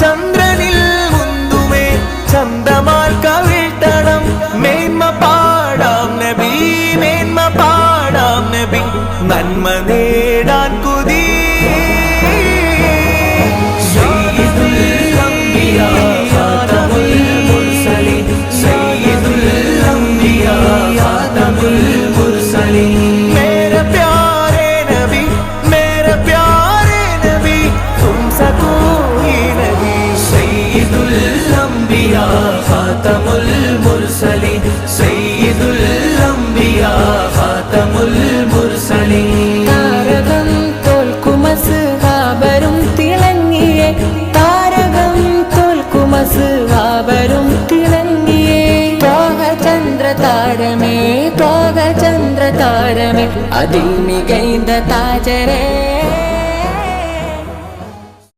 ചന്ദ്രനിൽ മുന്തുമേ ചന്ദമാൽ കവിഴ്ത്തണം മേന്മ പാടാം നബി മേന്മ പാടാം നബി നന്മ നേടാൻ കുതി സയ്യിദുൽ അംബിയാ ഖാതമുൽ മുർസലീൻ സയ്യിദുൽ അംബിയാ ഖാതമുൽ മുർസലീൻ मेरे प्यारे नबी मेरे प्यारे नबी तुमसे कोई नहीं सയ്യിദുൽ അംബിയാ ഖാതമുൽ മുർസലീൻ സയ്യിദുൽ അംബിയാ ഖാതമുൽ മുർസലീൻ താരകം തോൽക്കുമസ്ഹാബരും തിളങ്ങിയേ താരകം തോൽക്കുമസ്ഹാബരും തിളങ്ങിയേ ത്വാഹചന്ദ്ര താരമേ അതിൽ മികൈന്ത താജരേ